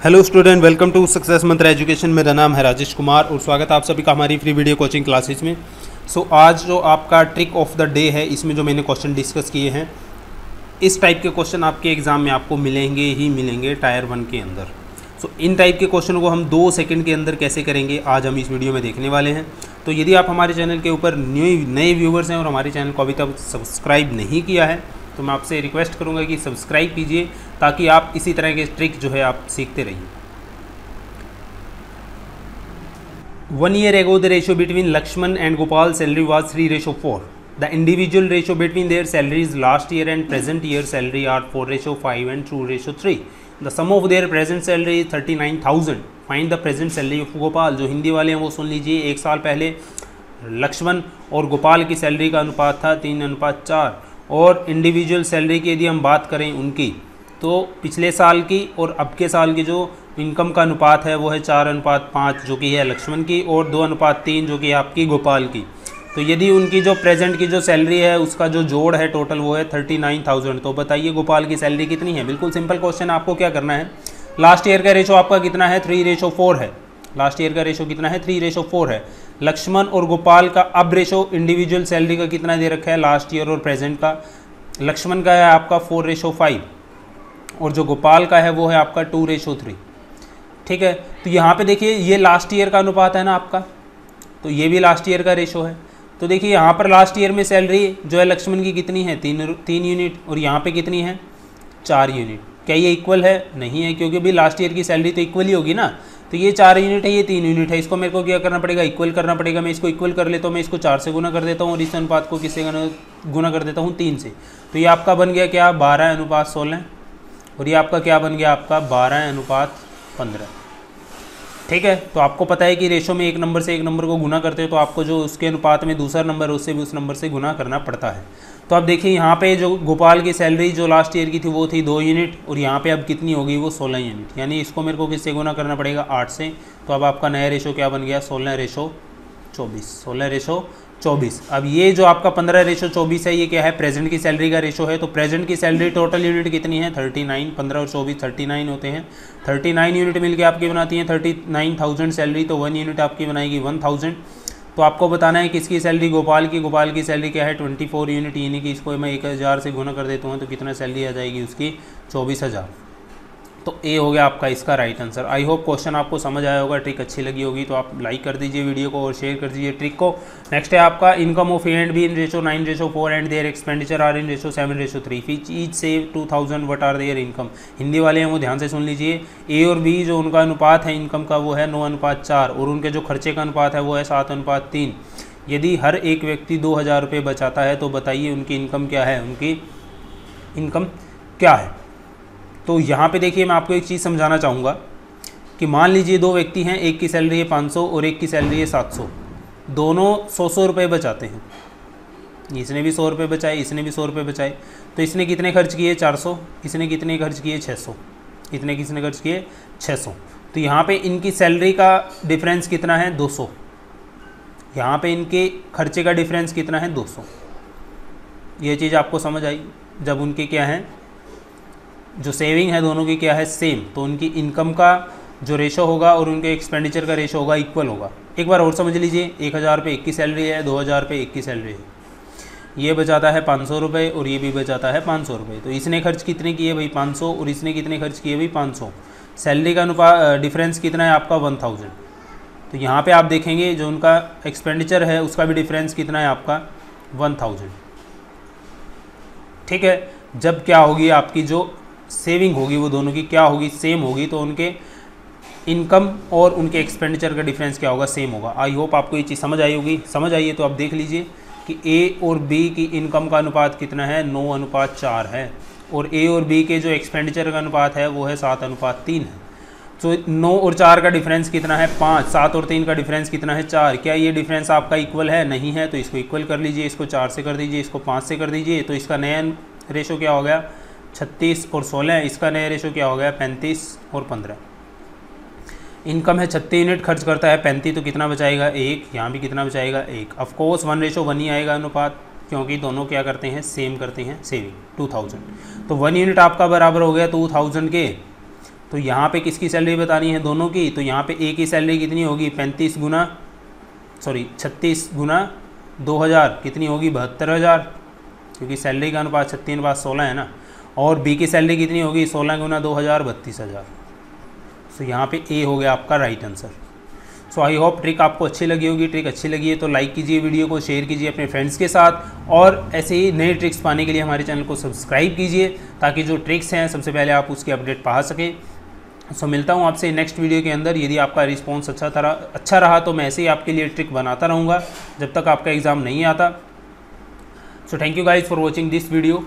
Hello student, welcome to success Mantra education. मेरा नाम है राजेश कुमार और स्वागत है आप सभी का हमारी फ्री वीडियो कोचिंग क्लासेस में। आज जो आपका ट्रिक ऑफ द डे है, इसमें जो मैंने क्वेश्चन डिस्कस किए हैं, इस टाइप के क्वेश्चन आपके एग्ज़ाम में आपको मिलेंगे ही मिलेंगे टायर 1 के अंदर। इन टाइप के क्वेश्चन को हम 2 सेकंड के अंदर कैसे करेंगे, आज हम इस वीडियो में देखने वाले हैं। तो यदि आप हमारे चैनल के ऊपर नए व्यूवर्स हैं और हमारे चैनल को अभी तक सब्सक्राइब नहीं किया है, तो मैं आपसे रिक्वेस्ट करूंगा कि सब्सक्राइब कीजिए ताकि आप इसी तरह के ट्रिक जो है आप सीखते रहिए। 1 year ago the ratio between Lakshman and Gopal salary was 3:4. The individual ratio between their salaries last year and present year salary are 4:5 and 2:3. The sum of their present salary is 39,000. Find the present salary of Gopal. जो हिंदी वाले हैं वो सुन लीजिए। एक साल पहले लक्ष्मण और गोपाल की सैलरी का अनुपात था 3:4 और इंडिविजुअल सैलरी की यदि हम बात करें उनकी, तो पिछले साल की और अब के साल की जो इनकम का अनुपात है वो है 4:5 जो कि है लक्ष्मण की और 2:3 जो कि है आपकी गोपाल की। तो यदि उनकी जो प्रेजेंट की जो सैलरी है उसका जो जोड़ है टोटल वो है 39,000, तो बताइए गोपाल की सैलरी कितनी है। बिल्कुल सिंपल क्वेश्चन। आपको क्या करना है, लास्ट ईयर का रेशो आपका कितना है, 3:4 है। लास्ट ईयर का रेशो कितना है, 3:4 है। लक्ष्मण और गोपाल का अब रेशो इंडिविजुअल सैलरी का कितना दे रखा है, लास्ट ईयर और प्रेजेंट का। लक्ष्मण का है आपका 4:5 और जो गोपाल का है वो है आपका 2:3। ठीक है, तो यहाँ पे देखिए ये लास्ट ईयर का अनुपात है ना आपका, तो ये भी लास्ट ईयर का रेशो है। तो देखिए यहाँ पर लास्ट ईयर में सैलरी जो है लक्ष्मण की कितनी है, 3 यूनिट और यहाँ पे कितनी है, 4 यूनिट। क्या ये इक्वल है? नहीं है, क्योंकि भी लास्ट ईयर की सैलरी तो इक्वल ही होगी ना। तो ये 4 यूनिट है, ये 3 यूनिट है, इसको मेरे को क्या करना पड़ेगा, इक्वल करना पड़ेगा। मैं इसको इक्वल कर लेता हूँ, मैं इसको 4 से गुना कर देता हूँ और इस अनुपात को किससे गुना कर देता हूँ, 3 से। तो ये आपका बन गया क्या, 12:16 और ये आपका क्या बन गया, आपका 12:15। ठीक है, तो आपको पता है कि रेशो में एक नंबर से एक नंबर को गुना करते हैं तो आपको जो उसके अनुपात में दूसरा नंबर उससे भी उस नंबर से गुना करना पड़ता है। तो अब देखिए यहाँ पे जो गोपाल की सैलरी जो लास्ट ईयर की थी वो थी 2 यूनिट और यहाँ पे अब कितनी होगी, वो 16 यूनिट। यानी इसको मेरे को किससे गुना करना पड़ेगा, 8 से। तो अब आपका नया रेशो क्या बन गया, 16:24। 16:24। अब ये जो आपका 15:24 है, ये क्या है, प्रेजेंट की सैलरी का रेशो है। तो प्रेजेंट की सैलरी टोटल यूनिट कितनी है, 39। 15 और 24 39 होते हैं। 39 यूनिट मिलके आपकी बनाती हैं 39,000 सैलरी। तो 1 यूनिट आपकी बनाएगी 1,000। तो आपको बताना है किसकी सैलरी, गोपाल की। गोपाल की सैलरी क्या है, 24 यूनिट। यानी कि इसको मैं 1000 से गुना कर देता हूँ तो कितना सैलरी आ जाएगी उसकी, 24,000। तो ए हो गया आपका इसका right answer. I hope question आपको समझ आया होगा, ट्रिक अच्छी लगी होगी तो आप लाइक कर दीजिए वीडियो को और शेयर कर दीजिए ट्रिक को। नेक्स्ट है आपका income of A and B in ratio 9:4 and their expenditure are in ratio 7:3। Each save 2,000 what are their income. Hindi वाले हैं वो ध्यान से सुन लीजिए। ए और बी जो उनका अनुपात है इनकम का वो है 9:4 और उनके जो खर्चे का अनुपात है वो है 7:3। यदि हर एक व्यक्ति 2,000 रुपये बचाता है तो बताइए उनकी इनकम क्या है, उनकी इनकम क्या है। तो यहाँ पे देखिए मैं आपको एक चीज़ समझाना चाहूँगा कि मान लीजिए 2 व्यक्ति हैं, एक की सैलरी है 500 और एक की सैलरी है 700। दोनों 100 रुपये बचाते हैं। इसने भी 100 रुपये बचाए, इसने भी 100 रुपये बचाए। तो इसने कितने खर्च किए, 400। इसने कितने खर्च किए, 600। इतने किसने खर्च किए, 600। तो यहाँ पे इनकी सैलरी का डिफरेंस कितना है, 200। यहाँ पे इनके खर्चे का डिफरेंस कितना है, 200। ये चीज़ आपको समझ आई। जब उनके क्या है, जो सेविंग है दोनों की क्या है, सेम, तो उनकी इनकम का जो रेशो होगा और उनके एक्सपेंडिचर का रेशो होगा इक्वल होगा। एक बार और समझ लीजिए, 1,000 रुपये एक की सैलरी है, 2,000 रुपये एक की सैलरी है। ये बचाता है 500 रुपये और ये भी बचाता है 500 रुपये। तो इसने खर्च कितने किए भाई, 500 और इसने कितने खर्च किए भाई, 500। सैलरी का अनुपात डिफरेंस कितना है आपका, 1,000। तो यहाँ पर आप देखेंगे जो उनका एक्सपेंडिचर है उसका भी डिफरेंस कितना है आपका, 1,000। ठीक है, जब क्या होगी आपकी जो सेविंग होगी वो दोनों की क्या होगी, सेम होगी। तो उनके इनकम और उनके एक्सपेंडिचर का डिफरेंस क्या होगा, सेम होगा। आई होप आपको ये चीज़ समझ आई होगी। समझ आइए तो आप देख लीजिए कि ए और बी की इनकम का अनुपात कितना है, 9:4 है और ए और बी के जो एक्सपेंडिचर का अनुपात है वो है 7:3 है। तो 9 और 4 का डिफरेंस कितना है, 5। 7 और 3 का डिफरेंस कितना है, 4। क्या ये डिफरेंस आपका इक्वल है, नहीं है। तो इसको इक्वल कर लीजिए, इसको 4 से कर दीजिए, इसको 5 से कर दीजिए। तो इसका नया रेशो क्या हो गया, 36 और 16। इसका नया रेशो क्या हो गया, 35 और 15। इनकम है 36 यूनिट, खर्च करता है 35, तो कितना बचाएगा, 1। यहाँ भी कितना बचाएगा, 1। ऑफकोर्स 1:1 ही आएगा अनुपात, क्योंकि दोनों क्या करते हैं, सेम करते हैं सेविंग, 2000। तो 1 यूनिट आपका बराबर हो गया 2000 के तो यहाँ पे किसकी सैलरी बतानी है, दोनों की। तो यहाँ पे ए की सैलरी कितनी होगी, 36 गुना 2000 कितनी होगी, 72,000, क्योंकि सैलरी का अनुपात 36:16 है ना। और बी की सैलरी कितनी होगी, 16 गुना 2000 32,000। सो यहाँ पे ए हो गया आपका right answer. So I hope trick आपको अच्छी लगी होगी। ट्रिक अच्छी लगी है तो लाइक कीजिए, वीडियो को शेयर कीजिए अपने फ्रेंड्स के साथ, और ऐसे ही नए ट्रिक्स पाने के लिए हमारे चैनल को सब्सक्राइब कीजिए, ताकि जो ट्रिक्स हैं सबसे पहले आप उसकी अपडेट पा सकें। सो मिलता हूँ आपसे नेक्स्ट वीडियो के अंदर। यदि आपका रिस्पॉन्स अच्छा रहा तो मैं ऐसे ही आपके लिए ट्रिक बनाता रहूँगा जब तक आपका एग्ज़ाम नहीं आता। So thank you guys for watching this video.